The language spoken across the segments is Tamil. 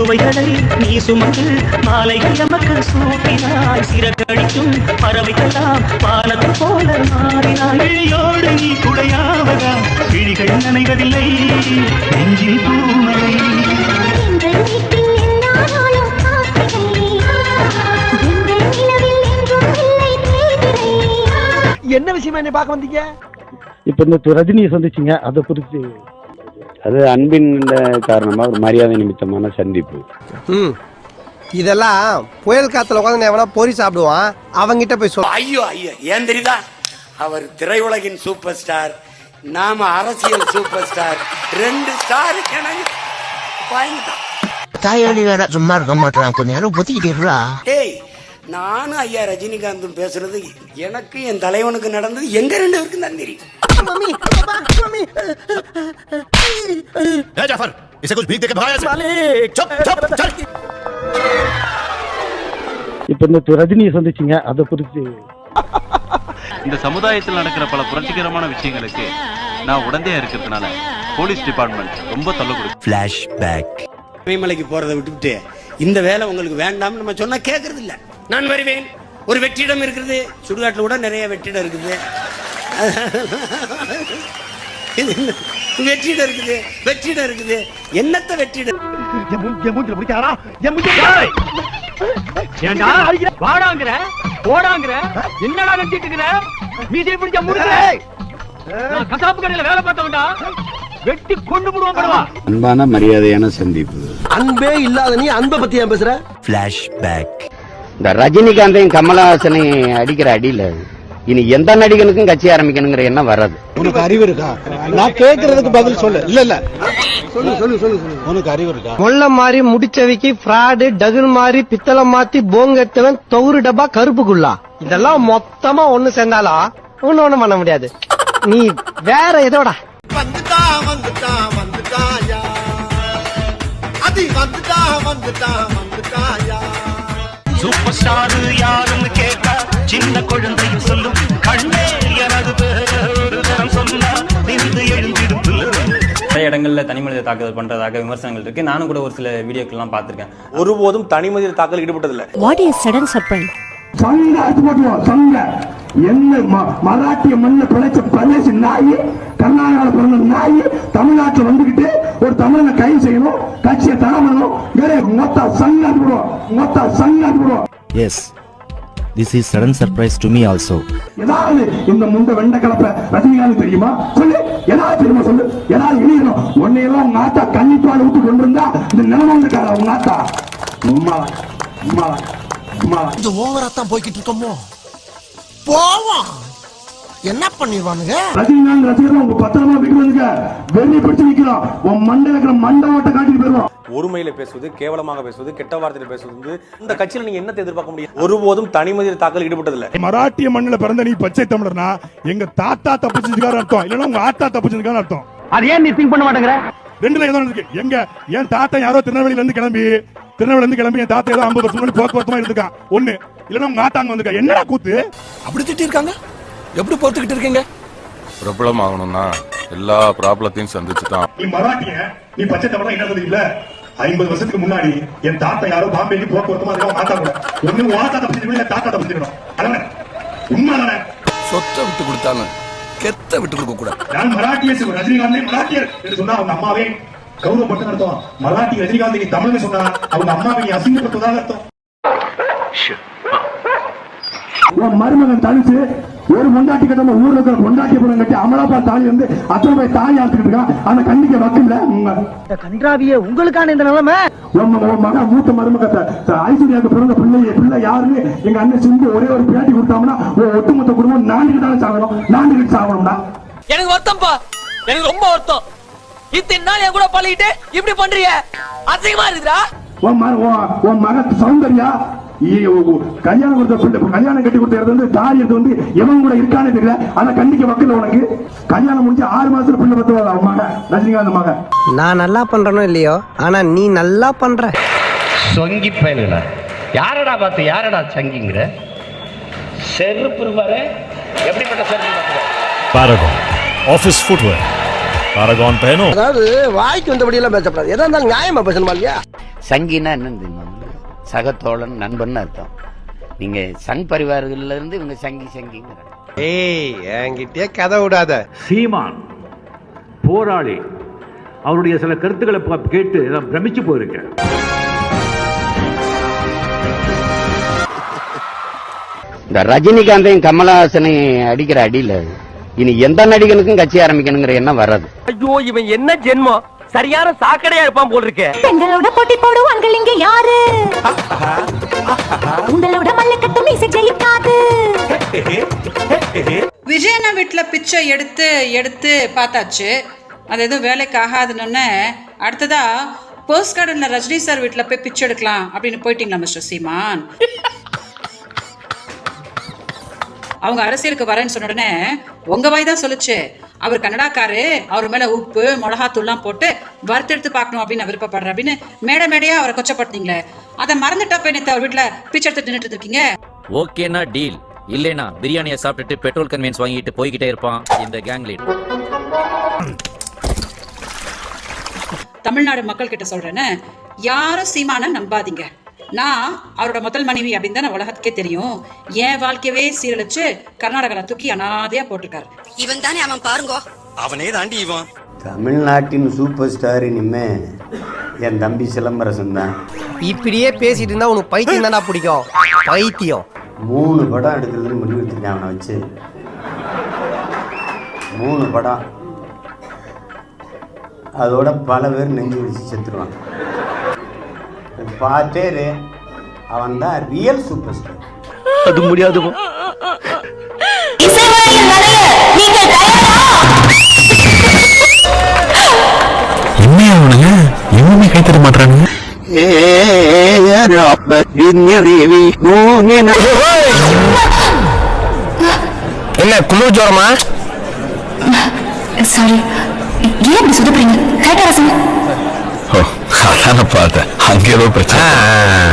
சிலுவைகளை நீ சுமந்து மாலைகள் எமக்கு சூட்டினாய். சிறகடிக்கும் பறவைகளாம் வானத்தை போல மாறினாய். விழியோடு நீ குடையாவதா விழிகள் நனைவதில்லை நெஞ்சில் பூமலை. என்ன விஷயமா என்ன பார்க்க வந்தீங்க? இப்ப இந்த ரஜினியை சந்திச்சீங்க, அதை குறித்து? அது அன்பின் காரணமா ஒரு மரியாதை நிமித்தமான சந்திப்பு. இதெல்லாம் புயல் காத்துல உட்காந்து எவனா பொறி சாப்பிடுவான், அவங்கிட்ட போய் சொல்ல. ஐயோ ஐயோ, ஏன் தெரியுதா? அவர் திரையுலகின் சூப்பர் ஸ்டார், நாம அரசியல் சூப்பர் ஸ்டார். 2 ஸ்டார் தாயாளி வேற சும்மா இருக்க மாட்டான், கொஞ்ச நேரம் ஒத்திக்கிட்டா. ஏய், நானும் ஐயா ரஜினிகாந்தும் பேசுறது எனக்கு என் தலைவனுக்கு நடந்தது எங்க 2 பேருக்கும் தான் தெரியும். இப்ப இந்த ரஜினியை சந்திச்சீங்க, அதை குறித்து? இந்த சமுதாயத்தில் நடக்கிற பல புரட்சிகரமான விஷயங்களுக்கு நான் உடனே இருக்கிறதுனால போலீஸ் டிபார்ட்மெண்ட் ரொம்ப தொல்லை கொடுக்கும். ஃபிளாஷ்பேக். இமயமலைக்கு போறதை விட்டுவிட்டு இந்த வேலை உங்களுக்கு வேண்டாம்னு நம்ம சொன்னா கேட்கறது இல்ல. நான் வருவேன். ஒரு வெற்றிடம் இருக்குது, சுடுகாட்டில் கூட நிறைய வெற்றிடம் இருக்குது. வெற்றிடம் இருக்குது, வெற்றிடம் இருக்குது. என்னத்த வெற்றிடம்? வாடாங்கிற போடாங்கிற என்னடா நினைச்சிட்டு இருக்கிற? மீசை பிடிச்ச முடிஞ்ச கசாப்பு கடையில வேலை பார்த்தவன்டா, வெட்டி கொண்டு போடுவான். அன்பான மரியாதையான சந்திப்பு. அன்பே இல்லாத நீ அன்பை பத்தி ஏன் பேசுற? ஃபிளாஷ்பேக். இந்த ரஜினிகாந்தையும் கமலஹாசனையும் அடிக்கிற அடியில இனி எந்த நடிகனுக்கும் கட்சி ஆரம்பிக்கணுங்கிற எண்ணம் வராது. உனக்கு அறிவு இருக்கா? நான் கேட்கறதுக்கு பதில் சொல்லு. இல்ல சொல்லு. உனக்கு அறிவு இருக்கா? முள்ள மாதிரி முடிச்சவைக்கு ஃப்ராடு, டகுல் மாதிரி பித்தளை மாத்தி போங்கெத்தவன், தொகுறு டப்பா, கருப்புக்குள்ளா, இதெல்லாம் மொத்தமா ஒண்ணு சேர்ந்தாலா ஒண்ணு பண்ண முடியாது. நீ வேற ஏதோடா சூப்பர் ஸ்டார் யாருன்னு கேட்டா சின்ன குழந்தையும் சொல்லும். கண்ணே எனது பேரு சொன்னா நின்று எழுந்திடும். நிறைய இடங்கள்ல தனி மனித தாக்குதல் பண்றதாக விமர்சனங்கள் இருக்கு. நானும் கூட ஒரு சில வீடியோக்கள் எல்லாம் பார்த்திருக்கேன். ஒருபோதும் தனி மனித தாக்குதல் ஈடுபட்டதில்லை. What is sudden surprise? மராட்டிய மண்ண பிழைச்ச பிரதேச நாய், கர்நாடகால பிறந்த நாய் தமிழ்நாட்டில் வந்துகிட்டு ஒரு தமிழனை கைது செய்யணும், கட்சியை தரணும். Yes, this is sudden surprise to me also. ஏதாவது இந்த முண்ட வெண்ட கலப்ப ரஜினிகாந்த் தெரியுமா? சொல்லு, ஏதாவது தெரியுமா? சொல்லு, ஏதாவது எழுதணும். உன்னையெல்லாம் உங்க ஆத்தா கன்னிப்பால் விட்டு கொண்டிருந்தா இந்த நிலைமை இருக்காது. உங்க ஆத்தா இது ஓவராத்தான் போய்கிட்டு இருக்கோமோ, போவோம். என்ன பண்ணிடுவானுங்க? ரஜினிகாந்த் ரசிகர்கள் உங்க பத்திரமா வீட்டு வந்துங்க, வெறி பிடிச்சு நிக்கிறோம். உன் மண்டல இருக்கிற மண்டவட்ட காட்டிட்டு போயிருவோம். ஒருமையில பேசுவது, கேவலமாக பேசுவது, கெட்ட வார்த்தையில பேசுவது, இந்த கட்சியில நீங்க என்ன எதிர்பார்க்க முடியும்? ஒருபோதும் தனி மனித தாக்குதல் ஈடுபட்டதில்லை. மராட்டிய மண்ணில பிறந்த நீ பச்சை தமிழர்னா எங்க தாத்தா தப்பிச்சதுக்கான அர்த்தம், இல்லன்னா உங்க ஆத்தா தப்பிச்சதுக்கான அர்த்தம். அது ஏன் நீ திங்க் பண்ண மாட்டேங்கிற? ரெண்டுல ஏதோ இருக்கு. எங்க என் தாத்தா யாரோ திருநெல்வேலியில இருந்து கிளம்பி என் தாத்தா ஏதோ 50 வருஷம் முன்னாடி போக்குவரத்து இருக்கான் ஒண்ணு, இல்லன்னா உங்க ஆத்தாங்க வந்திருக்கா. என்னடா கூத்து? அப்படி திட்டி இருக்காங்க, எப்படி பொறுத்துக்கிட்டு இருக்கீங்க? பிரபலம் ஆகணும்னா எல்லா ப்ராப்ளத்தையும் சந்திச்சுதான். நீ மராட்டிய, நீ பச்சை தமிழா என்ன இல்ல. 50 வருஷத்துக்கு முன்னாடி என் தாத்தா யாரோ பாம்பேக்கு போக்குவரத்து இருக்கா, மாத்தா கூட ஒண்ணு வாத்தா தப்பிச்சிருக்கணும், தாத்தா தப்பிச்சிருக்கணும். அதான் உண்மைதானே? சொத்தை விட்டு கொடுத்தாலும் கெத்த விட்டு கொடுக்க கூடாது. நான் மராட்டிய ரஜினிகாந்த் மராட்டியர் என்று சொன்னா அவங்க அம்மாவே கௌரவப்பட்டு அர்த்தம். மராட்டி ரஜினிகாந்த் நீ தமிழ்னு சொன்னா அவங்க அம்மாவை நீ அசிங்கப்பட்டதாக அர்த்தம். உன் மருமகன் தனிச்சு ஒரு பொண்டாட்டி கட்ட ஊர்ல இருக்கிற பொண்டாட்டி பணம் கட்டி அமலாப்பா தாலி வந்து அத்தனை போய் தாலி ஆத்துக்கிட்டு இருக்கான். அந்த கண்ணிக்க வக்கல கன்றாவிய உங்களுக்கான இந்த நிலைமை. மக மூத்த மருமகத்தை ஐஸ்வர்யாவுக்கு பிறந்த பிள்ளை யாருன்னு எங்க அண்ணன் சிந்து ஒரே ஒரு பேட்டி கொடுத்தாங்கன்னா ஒட்டுமொத்த குடும்பம் நாண்டுகிட்டாலும் சாகணும், நாண்டுகிட்டு சாகணும்டா. எனக்கு வருத்தம்ப்பா, எனக்கு ரொம்ப வருத்தம். இத்தனை நாள் என் கூட பழகிட்டு இப்படி பண்றீங்க, அசிங்கமா இருக்குடா. உன் மக சௌந்தர்யா கல்யாணம் கட்டி கொடுத்தது தாரி வந்து எவன் கூட இருக்கானே தெரியல. ஆனா கண்டிக்க மக்கள் உனக்கு கல்யாணம் முடிஞ்சு 6 மாசத்துல பிள்ளை பத்துவாங்க அவன் மக ரஜினிகாந்த் மக. நான் நல்லா பண்றனோ இல்லையோ, ஆனா நீ நல்லா பண்ற. சொங்கி பயனுல யாரடா பார்த்து யாரடா சங்கிங்கிற செருப்பு பாரு, எப்படிப்பட்ட செருப்பு? Paragon office footwear, Paragon பேனோ. அதாவது வாய்க்கு வந்தபடி எல்லாம் பேசப்படாது, எதா இருந்தாலும் நியாயமா பேசணுமா இல்லையா? சங்கினா என்னன்னு தெரியுமா? சகத்தோழன் நண்பன் அர்த்தம். நீங்க சங் பரிவாரங்கள்ல இருந்து இவங்க சங்கிங்கிற. ஏய் என்கிட்டயே கதை விடாத. சீமான் போராளி, அவருடைய சில கருத்துக்களை கேட்டு நான் பிரமிச்சு போயிருக்கேன். இந்த ரஜினிகாந்தையும் கமலஹாசனையும் அடிக்கிற அடியில இனி எந்த நடிகனுக்கும் கட்சி ஆரம்பிக்கணுங்கிற எண்ணம் வராது. ஐயோ, இவன் என்ன ஜென்மம், சரியான சாக்கடையா இருப்பான் போல் இருக்கே. பெண்களோட போட்டி போடுவாங்க இங்க யாரு? உங்களோட மல்லுக்கட்டு மீசை ஜெயிக்காது. விஜயண்ணா வீட்டுல பிச்சை எடுத்து எடுத்து பார்த்தாச்சு, அது எதுவும் வேலைக்கு ஆகாதுன்னு அடுத்ததா போஸ்ட் கார்டன்ல ரஜினி சார் வீட்டுல போய் பிச்சை எடுக்கலாம் அப்படின்னு போயிட்டீங்களா மிஸ்டர் சீமான்? அவங்க அரசியலுக்கு வரேன்னு சொன்ன உடனே உங்க வாய் தான் சொல்லுச்சு, அவர் கன்னடாக்காரு, அவர் மேல உப்பு மிளகாத்தூள்லாம் போட்டு வறுத்தெடுத்து பார்க்கணும் அப்படின்னு விருப்பப்படுற அப்படின்னு மேடையா அவரை கொச்சப்படுத்தீங்களே, அதை மறந்துட்டா போய் நேத்து அவர் வீட்டுல பிச்சை எடுத்து நின்றுட்டு இருக்கீங்க. ஓகேனா டீல், இல்லைனா பிரியாணியை சாப்பிட்டுட்டு பெட்ரோல் கன்வீன்ஸ் வாங்கிட்டு போய்கிட்டே இருப்பான் இந்த கேங் லீடர். தமிழ்நாடு மக்கள் கிட்ட சொல்றேன்னு யாரும் சீமான நம்பாதீங்க. நான் அவரோட முதல் மனைவி அப்படின்னு தான் உலகத்துக்கே தெரியும். என் வாழ்க்கையவே சீரழிச்சு கர்நாடகால தூக்கி அனாதையா போட்டிருக்காரு. இவன் தானே அவன் பாருங்க, அவனே தாண்டி இவன். தமிழ்நாட்டின் சூப்பர் ஸ்டார் இனிமே என் தம்பி சிலம்பரசன் தான். இப்படியே பேசிட்டு இருந்தா உனக்கு பைத்தியம் தானா பிடிக்கும்? பைத்தியம். 3 படம் எடுக்கிறதுன்னு முடிவு எடுத்துருக்கேன் அவனை வச்சு. 3 படம், அதோட பல பேர் நெஞ்சு வச்சு செத்துருவான். பார்த்தேரு, அவன் தான் ரியல் சூப்பர் ஸ்டார். அது முடியாது. எதுவுமே கை தர மாட்டாங்க. என்ன குளிர் ஜோரமா? சாரி, ஏன் அப்படி சொல்றீங்க? கரெக்டா ரசம். அதான பார்த்தேன், அங்க ஏதோ பிரச்சனை.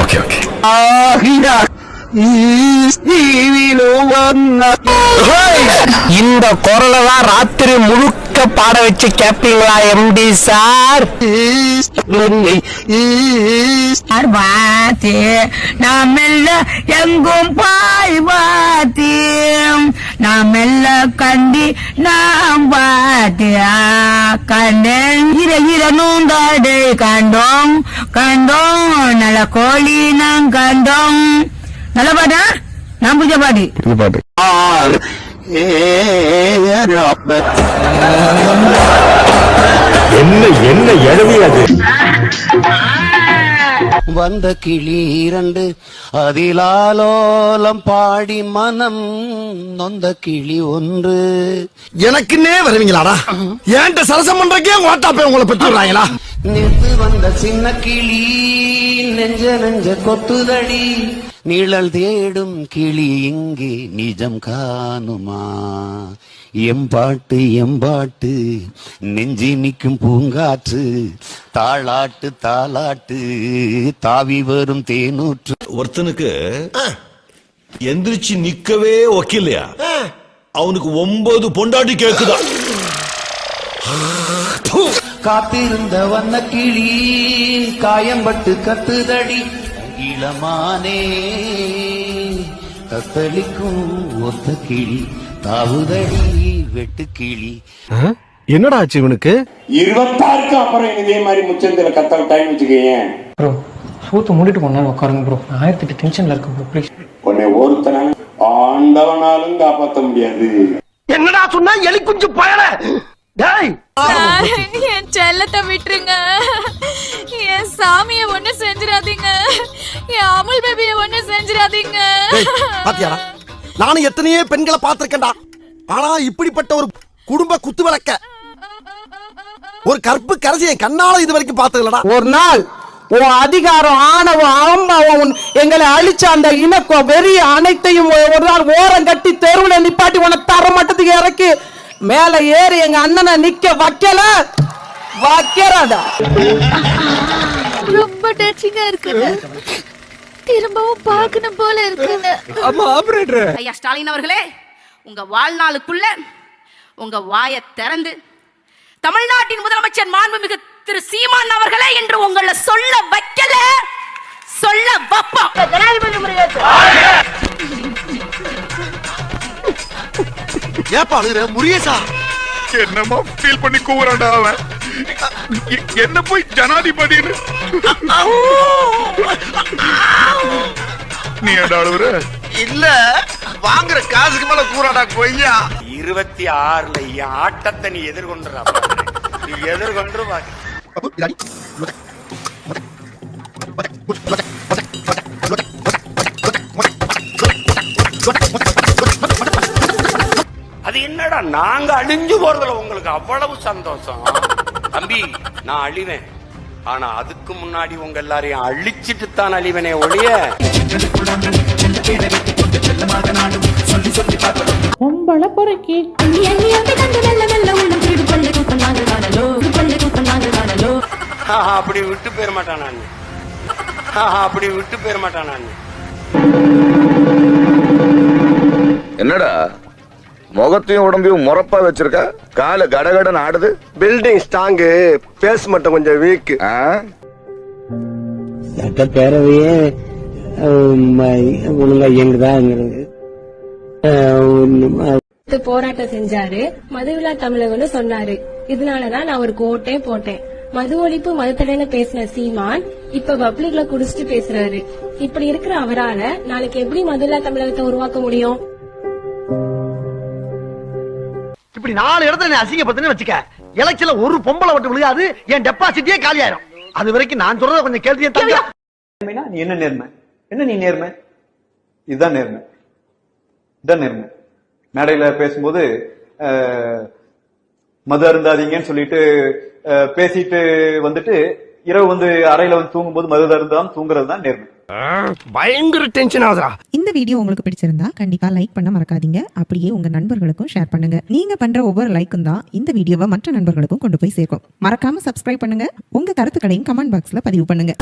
Okay okay. இந்த குரலை தான் ராத்திரி முழுக்க பாட வச்சு கேப்பீங்களா எம்டி சார்? வாத்தி நாம் மெல்ல எங்கும் பாய் வாத்தி, நாம் மெல்ல கண்டி நாம் வாத்தியா கண்டேன் இர நூந்தாடை கண்டோம் கண்டோம் நல்ல கோழி நாம் கண்டோம். நல்ல பாட்டா? நான் புரிஞ்ச பாட்டு. பாட்டு என்ன எழுதியது? வந்த கிளி 2 அதிலாலோலம் பாடி மனம் நொந்த கிளி 1. எனக்குன்னே வருவீங்களாடா? ஏன்ட்ட சரசம் பண்றக்கே ஓட்டாப்பே உங்களை பெற்று விடுறாங்களா? நேத்து வந்த சின்ன கிளி நெஞ்ச கொத்துதடி, நிழல் தேடும் கிளி இங்கே நிஜம் காணுமா? எம்பாட்டு நெஞ்சி நிற்கும் பூங்காற்று, தாளாட்டு தாளாட்டு தாவி வரும் தேனூற்று. ஒருத்தனுக்கு எந்திரிச்சு நிக்கவே ஒக்கில்லையா, அவனுக்கு 9 பொண்டாட்டி கேக்குதா? காத்திருந்த வண்ண கிளி காயம்பட்டு கத்துதடி, இளமானே தத்தளிக்கும் ஒத்த கிளி தாவுதடி வெட்டு கிளி. என்னடா ஆச்சு இவனுக்கு? 26க்கு அப்புறம் இதே மாதிரி முச்சந்தில கத்த டைம் வச்சுக்கீங்க ப்ரோ. சூத்து மூடிட்டு போனா உட்காருங்க ப்ரோ. 1008 டென்ஷன்ல இருக்கு ப்ரோ. ப்ளீஸ். உன்னை ஒருத்தன ஆண்டவனாலும் காப்பாற்ற முடியாது. என்னடா சொன்னா எலி குஞ்சு பயல? டேய், என் செல்லத்தை விட்டுருங்க, என் சாமிய ஒண்ணு செஞ்சிடாதீங்க, என் அமுல் பேபிய ஒண்ணு செஞ்சிடாதீங்க. பாத்தியாடா, நானும் எத்தனையோ பெண்களை பார்த்திருக்கேன்டா. ஆனா இப்படிப்பட்ட ஒரு குடும்ப குத்து விளக்க, ஒரு கற்பு கரசியை கண்ணால இது வரைக்கும் பார்த்ததுலடா. ஒரு நாள் உன் அதிகாரம் ஆணவம் ஆம்பாவம் எங்களை அழிச்ச அந்த இணக்கம் வெறிய அனைத்தையும் ஒரு நாள் ஓரம் கட்டி தெருவுல நிப்பாட்டி உன தர மட்டத்துக்கு இறக்கி மேல ஏறி எங்க அண்ணனை நிக்க வைக்கலாடா. ரொம்ப டச்சிங்கா இருக்குங்க, திரும்பவும் பார்க்கணும் போல இருக்குங்க. ஐயா ஸ்டாலின் அவர்களே, உங்க வாழ்நாளுக்குள்ள உங்க வாயை திறந்து தமிழ்நாட்டின் முதலமைச்சர் மாண்புமிகு திரு சீமான் அவர்களே என்று உங்களை சொல்ல வைக்கல, சொல்ல வைப்போம். ஜனாதிபதி முருகேசன் ஏப்பா முருகேசா என்னமா ஃபீல் பண்ணி கூவுறான்டா அவன். என்ன போய் ஜனாதிபதின்னு நீ ஏன்டா அழுவுற? இல்ல வாங்குற காசுக்கு மேல கூறாடா கொய்யா. 26ல என் ஆட்டத்தை நீ எதிர்கொண்டுறா, நீ எதிர்கொண்டு அது என்னடா நாங்க அழிஞ்சு போறதுல உங்களுக்கு அவ்வளவு சந்தோஷம். தம்பி நான் அழிவேன், ஆனா அதுக்கு முன்னாடி உங்க எல்லாரையும் அழிச்சிட்டு தான் அழிவனே ஒழிய. பொம்பளை பொறுக்கி அப்படி விட்டு போயிட மாட்டான் நான், அப்படி விட்டு போயிட மாட்டான் நான். என்னடா முகத்தையும் உடம்பையும் முறப்பா வச்சிருக்க, கால கடகடன் ஆடுது. பில்டிங் ஸ்ட்ராங்கு, பேஸ் மட்டும் கொஞ்சம் வீக். சட்டப்பேரவையே ஒழுங்கா இயங்குதாங்கிறது போராட்டம் செஞ்சாரு, மதுவிலா தமிழகம்னு சொன்னாரு. இதனாலதான் நான் அவருக்கு ஓட்டே போட்டேன். மது ஒழிப்பு மதுத்தடைன்னு பேசின சீமான் இப்ப பப்ளிக்ல குடிச்சிட்டு பேசுறாரு. இப்படி இருக்கிற அவரால நாளைக்கு எப்படி மதுவிலா தமிழகத்தை உருவாக்க முடியும்? இப்படி 4 இடத்துல நீ அசிங்கப்படுத்துன்னு வச்சுக்க, எலெக்ஷன்ல ஒரு பொம்பளை ஓட்டு விழுகாது, என் டெபாசிட்டே காலி ஆயிரும். அது வரைக்கும் நான் சொல்றத கொஞ்சம் கேள்வியே தாங்க. நீ என்ன நேர்மை, என்ன நீ நேர்மை, இதுதான் நேர்மை, இதுதான் நேர்மை. மேடையில பேசும்போது மது அருந்தாதீங்கன்னு சொல்லிட்டு பேசிட்டு வந்துட்டு இரவு வந்து அறையில வந்து தூங்கும்போது மது அருந்தாம தூங்குறது தான் நேர்மை. பயங்கர டென்ஷன் ஆகுதா. இந்த வீடியோ உங்களுக்கு பிடிச்சிருந்தா கண்டிப்பா லைக் பண்ண மறக்காதீங்க. அப்படியே உங்க நண்பர்களுக்கும் ஷேர் பண்ணுங்க. நீங்க பண்ற ஒவ்வொரு லைக்கும் தான் இந்த வீடியோவை மற்ற நண்பர்களுக்கும் கொண்டு போய் சேர்க்கும். மறக்காம சப்ஸ்கிரைப் பண்ணுங்க. உங்க கருத்துக்களையும் கமெண்ட் பாக்ஸ்ல பதிவு பண்ணுங்க.